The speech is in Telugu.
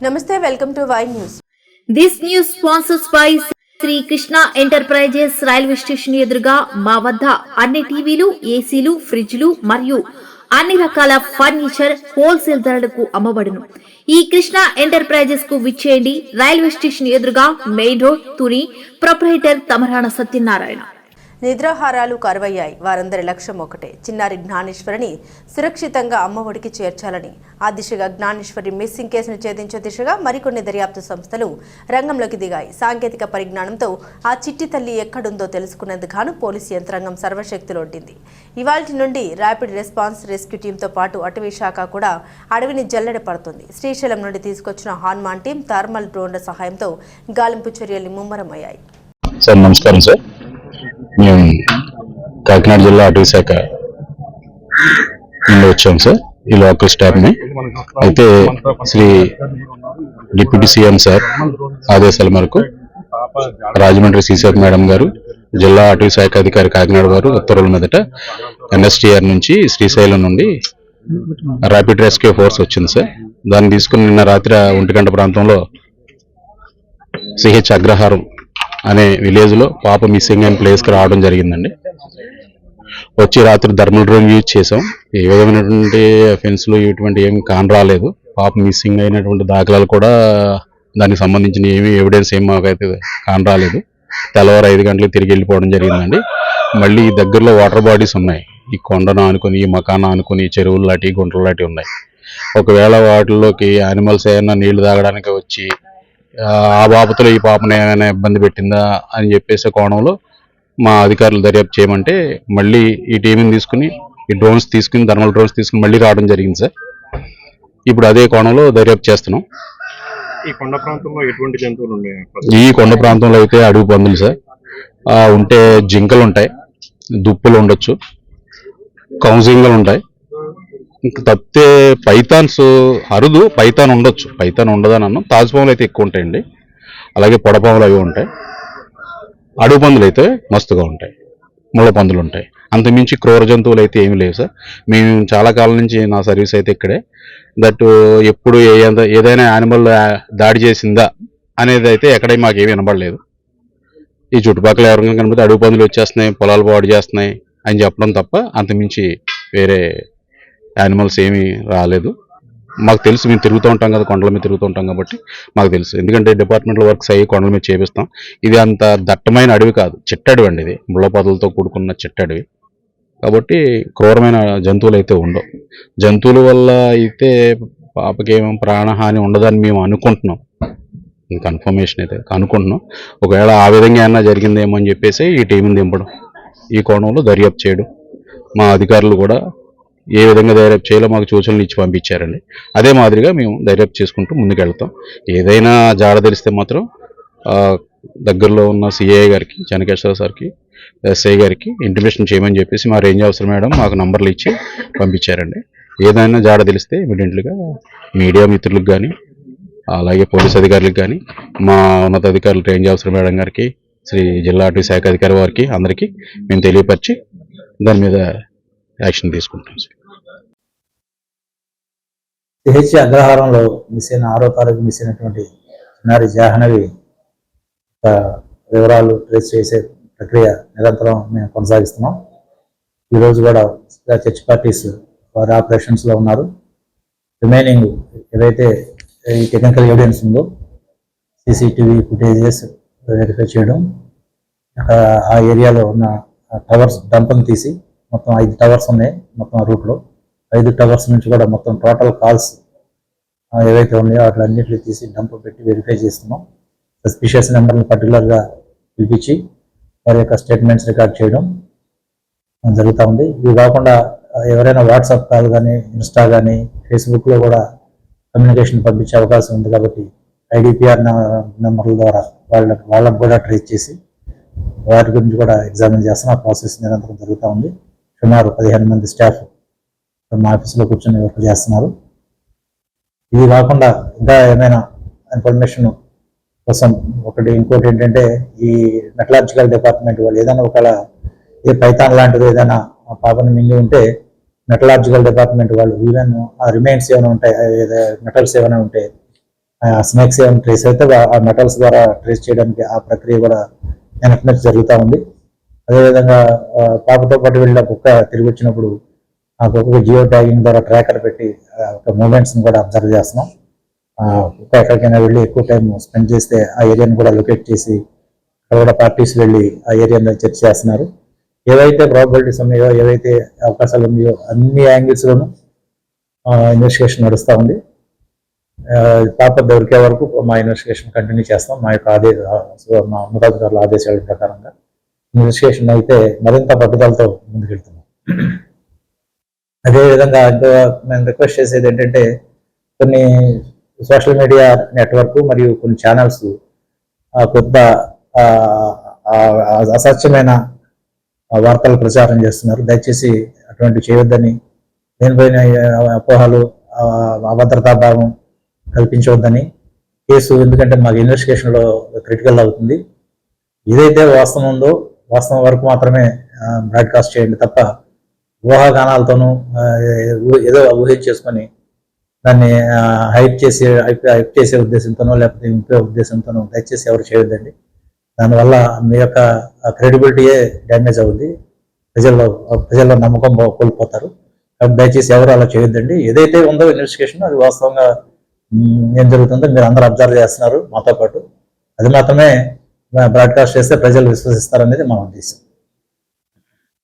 Namaste, welcome to Y News. This news sponsors by Shri Krishna enterprises railway station ఎదురుగా మా వద్ద అన్ని టీవీలు, ఏసీలు, ఫ్రిడ్జ్లు మరియు అన్ని రకాల ఫర్నిచర్ హోల్సేల్ ధరలకు అమ్మబడును. ఈ కృష్ణ ఎంటర్ప్రైజెస్ కు విచ్చేయండి. రైల్వే స్టేషన్ ఎదురుగా main road, Tuni. Proprietor Tamarana Satyanarayana. నిద్రాహారాలు కరువయ్యాయి. వారందరి లక్ష్యం ఒకటే, చిన్నారి జ్ఞానేశ్వరిని సురక్షితంగా అమ్మఒడికి చేర్చాలని. ఆ దిశగా జ్ఞానేశ్వరి మిస్సింగ్ కేసును ఛేదించే దిశగా మరికొన్ని దర్యాప్తు సంస్థలు రంగంలోకి దిగాయి. సాంకేతిక పరిజ్ఞానంతో ఆ చిట్టి తల్లి ఎక్కడుందో తెలుసుకునేందుకు గాను పోలీసు యంత్రాంగం సర్వశక్తులొడ్డింది. ఇవాల్టి నుండి ర్యాపిడ్ రెస్పాన్స్ రెస్క్యూ టీంతో పాటు అటవీ శాఖ కూడా అడవిని జల్లెడ పడుతుంది. శ్రీశైలం నుండి తీసుకొచ్చిన హనుమాన్ టీం థర్మల్ డ్రోన్ల సహాయంతో గాలింపు చర్యలు ముమ్మరమయ్యాయి. సార్ నమస్కారం సార్. మేము కాకినాడ జిల్లా అటవీ శాఖ నుండి వచ్చాం సార్. ఈ లోకల్ స్టాఫ్ని అయితే శ్రీ డిప్యూటీ సీఎం సార్ ఆదేశాల మేరకు రాజమండ్రి సీసీఆర్ మేడం గారు, జిల్లా అటవీ శాఖ అధికారి కాకినాడ గారు ఉత్తర్వుల మీదట ఎన్ఎస్టీఆర్ నుంచి శ్రీశైలం నుండి ర్యాపిడ్ రెస్క్యూ ఫోర్స్ వచ్చింది సార్. దాన్ని తీసుకుని నిన్న రాత్రి 1 గంట ప్రాంతంలో సిహెచ్ అగ్రహారం అనే విలేజ్ లో పాప మిస్సింగ్ అయిన ప్లేస్ కి రావడం జరిగిందండి. వచ్చి రాత్రి థర్మల్ డ్రోన్ యూజ్ చేసాం. ఏ విధమైనటువంటి అఫెన్స్లు ఇటువంటి ఏమి కానరాలేదు. పాప మిస్సింగ్ అయినటువంటి దాఖలాలు కూడా దానికి సంబంధించిన ఏమి ఎవిడెన్స్ ఏమి మాకైతే కానరాలేదు. తెల్లవారు 5 గంటలకు తిరిగి వెళ్ళిపోవడం జరిగిందండి. మళ్ళీ దగ్గరలో వాటర్ బాడీస్ ఉన్నాయి. ఈ కొండను ఆనుకొని, ఈ మకాన ఆనుకొని చెరువులు లాంటి, గుంటలు లాంటి ఉన్నాయి. ఒకవేళ వాటిల్లోకి యానిమల్స్ ఏమైనా నీళ్లు తాగడానికి వచ్చి ఆ బాబతులో ఈ పాపను ఏమైనా ఇబ్బంది పెట్టిందా అని చెప్పేసి కోణంలో మా అధికారులు దర్యాప్తు చేయమంటే మళ్ళీ ఈ టీంని తీసుకుని, ఈ డ్రోన్స్ తీసుకుని, థర్మల్ డ్రోన్స్ తీసుకుని మళ్ళీ రావడం జరిగింది సార్. ఇప్పుడు అదే కోణంలో దర్యాప్తు చేస్తున్నాం. ఈ కొండ ప్రాంతంలో ఎటువంటి జంతువులు ఉన్నాయి? ఈ కొండ ప్రాంతంలో అయితే అడవి పందులు సార్ ఉంటే, జింకలు ఉంటాయి, దుప్పులు ఉండొచ్చు, కౌజింగలు ఉంటాయి. ఇంక తప్పితే పైథాన్స్ అరుదు, పైథాన్ ఉండొచ్చు, పైథాన్ ఉండదని అన్నాం. తాజుపాములు అయితే ఎక్కువ ఉంటాయండి. అలాగే పొడపాములు అవి ఉంటాయి. అడవి పందులు అయితే మస్తుగా ఉంటాయి, ముళ్ళ పందులు ఉంటాయి. అంతమించి క్రూర జంతువులు అయితే ఏమీ లేవు సార్. మేము చాలా కాలం నుంచి నా సర్వీస్ అయితే ఇక్కడే. దట్ ఎప్పుడు ఏదైనా యానిమల్ దాడి చేసిందా అనేది అయితే ఎక్కడ మాకేమీ వినబడలేదు. ఈ చుట్టుపక్కల ఎవరికైనా కనిపిస్తే అడవి పందులు వచ్చేస్తున్నాయి, పొలాలు పాడు చేస్తున్నాయి అని చెప్పడం తప్ప అంతమించి వేరే యానిమల్స్ ఏమీ రాలేదు. మాకు తెలుసు, మేము తిరుగుతూ ఉంటాం కదా, కొండల మీద తిరుగుతూ ఉంటాం కాబట్టి మాకు తెలుసు. ఎందుకంటే డిపార్ట్మెంటల్ వర్క్స్ అయ్యి కొండల మీద చేపిస్తాం. ఇది అంత దట్టమైన అడవి కాదు, చిట్టడవి అండి. ఇది ముళ్ళ పొదలతో కూడుకున్న చిట్టడవి కాబట్టి క్రూరమైన జంతువులు అయితే ఉండవు. జంతువుల వల్ల అయితే పాపకేమో ప్రాణహాని ఉండదని మేము అనుకుంటున్నాం. కన్ఫర్మేషన్ అయితే అనుకుంటున్నాం. ఒకవేళ ఆ విధంగా ఏమన్నా జరిగిందేమో అని చెప్పేసి ఈ టీంని దింపడం, ఈ కోణంలో దర్యాప్తు చేయడం. మా అధికారులు కూడా ఏ విధంగా దర్యాప్తు చేయాలో మాకు సూచనలు ఇచ్చి పంపించారండి. అదే మాదిరిగా మేము దర్యాప్తు చేసుకుంటూ ముందుకెళ్తాం. ఏదైనా జాడ తెలిస్తే మాత్రం దగ్గరలో ఉన్న సిఐ గారికి, చెన్నకేశ్వర సార్కి, ఎస్ఐ గారికి ఇంటిమేషన్ చేయమని చెప్పేసి మా రేంజ్ ఆఫీసర్ మేడం మాకు నంబర్లు ఇచ్చి పంపించారండి. ఏదైనా జాడ తెలిస్తే ఇమీడియట్లీగా మీడియా మిత్రులకు కానీ, అలాగే పోలీస్ అధికారులకు కానీ, మా ఉన్నతాధికారులు రేంజ్ ఆఫీసర్ మేడం గారికి, శ్రీ జిల్లా అటవీ శాఖ అధికారి వారికి అందరికీ మేము తెలియపరిచి దాని మీద యాక్షన్ తీసుకుంటాం. సిహెచ్ అగ్రహారంలో మిస్ అయిన 6వ తారీఖు మిస్ అయినటువంటి చిన్నారి జాహ్నవి వివరాలు ట్రేస్ చేసే ప్రక్రియ నిరంతరం మేము కొనసాగిస్తున్నాం. ఈరోజు కూడా చర్చ్ పార్టీస్ వారి ఆపరేషన్స్లో ఉన్నారు. రిమైనింగ్ ఏదైతే ఈ టెక్నికల్ ఎవిడెన్స్ ఉందో సీసీటీవీ ఫుటేజెస్ వెరిఫై చేయడం, ఆ ఏరియాలో ఉన్న టవర్స్ డంపింగ్ తీసి, మొత్తం 5 టవర్స్ ఉన్నాయి మొత్తం ఆ రూట్లో. 5 టవర్స్ నుంచి కూడా మొత్తం టోటల్ కాల్స్ ఏవైతే ఉన్నాయో వాటిలన్నింటినీ తీసి డంప్ పెట్టి వెరిఫై చేస్తున్నాం. సస్పిషియస్ నెంబర్ని పర్టికులర్గా పిలిపించి వారి యొక్క స్టేట్మెంట్స్ రికార్డ్ చేయడం జరుగుతూ ఉంది. ఇవి కాకుండా ఎవరైనా వాట్సాప్ కాల్ కానీ, ఇన్స్టా కానీ, ఫేస్బుక్లో కూడా కమ్యూనికేషన్ పంపించే అవకాశం ఉంది. కాబట్టి ఐడిపిఆర్ నెంబర్ల ద్వారా వాళ్ళకు కూడా ట్రేస్ చేసి వాటి గురించి కూడా ఎగ్జామిన్ చేస్తాం. ఆ ప్రాసెస్ నిరంతరం జరుగుతూ ఉంది. సుమారు 15 మంది స్టాఫ్ మా ఆఫీసులో కూర్చొని వర్క్ చేస్తున్నారు. ఇది కాకుండా ఇంకా ఏమైనా ఇన్ఫర్మేషన్ కోసం ఇంకోటి ఏంటంటే, ఈ మెటలాజికల్ డిపార్ట్మెంట్ వాళ్ళు ఏదైనా ఒకవేళ ఏ పైథాన్ లాంటిది ఏదైనా పాపని మింగి ఉంటే మెటలాజికల్ డిపార్ట్మెంట్ వాళ్ళు ఈవెన్ ఆ రిమైన్స్ ఏమైనా ఉంటాయి, మెటల్స్ ఏమైనా ఉంటే స్నేక్స్ ఏమైనా ట్రేస్ అయితే ఆ మెటల్స్ ద్వారా ట్రేస్ చేయడానికి ఆ ప్రక్రియ కూడా వెనక్కి జరుగుతూ ఉంది. అదేవిధంగా పాపతో పాటు వెళ్ళిన కుక్క తిరిగి వచ్చినప్పుడు ఆ కుక్కకి జియో ట్యాగింగ్ ద్వారా ట్రాకర్ పెట్టి ఒక మూమెంట్స్ని కూడా అబ్జర్వ్ చేస్తున్నాం. కుక్క ఎక్కడికైనా వెళ్ళి ఎక్కువ టైం స్పెండ్ చేస్తే ఆ ఏరియాని కూడా లొకేట్ చేసి అక్కడ కూడా పార్టీస్ వెళ్ళి ఆ ఏరియాని చెక్ చేస్తున్నారు. ఏవైతే ప్రాబిలిటీస్ ఉన్నాయో, ఏవైతే అవకాశాలు ఉన్నాయో అన్ని యాంగిల్స్లోనూ ఇన్వెస్టిగేషన్ నడుస్తూ ఉంది. పాప దొరికే వరకు మా ఇన్వెస్టిగేషన్ కంటిన్యూ చేస్తాం. మా యొక్క మా ఉన్నతాధికారుల ఆదేశాల ప్రకారంగా ఇన్వెస్టిగేషన్ అయితే మరింత పట్టుదలతో ముందుకెళ్తున్నాం. అదేవిధంగా మేము రిక్వెస్ట్ చేసేది ఏంటంటే, కొన్ని సోషల్ మీడియా నెట్వర్క్ మరియు కొన్ని ఛానల్స్ కొత్త అసత్యమైన వార్తలు ప్రచారం చేస్తున్నారు. దయచేసి అటువంటి చేయొద్దని, దేనిపైన అపోహలు, అభద్రతా భావం కల్పించవద్దని కేసు, ఎందుకంటే మాకు ఇన్వెస్టిగేషన్లో క్రిటికల్ అవుతుంది. ఏదైతే వాస్తవం ఉందో వాస్తవం వరకు మాత్రమే బ్రాడ్కాస్ట్ చేయండి తప్ప ఊహాగానాలతోనూ ఏదో ఊహించేసుకొని దాన్ని హైప్ చేసే ఉద్దేశంతోనో లేకపోతే ఇంపే ఉద్దేశంతోనో దయచేసి ఎవరు చేయొద్దండి. దానివల్ల మీ యొక్క క్రెడిబిలిటీయే డ్యామేజ్ అవుద్ది, ప్రజల్లో నమ్మకం కోల్పోతారు. కాబట్టి దయచేసి ఎవరు అలా చేయొద్దండి. ఏదైతే ఉందో ఇన్వెస్టిగేషన్ అది వాస్తవంగా ఏం జరుగుతుందో మీరు అందరూ అబ్జర్వ్ చేస్తున్నారు మాతో పాటు. అది మాత్రమే బ్రాడ్కాస్ట్ చేస్తే ప్రజలు విశ్వసిస్తారనేది మా ఉద్దేశం.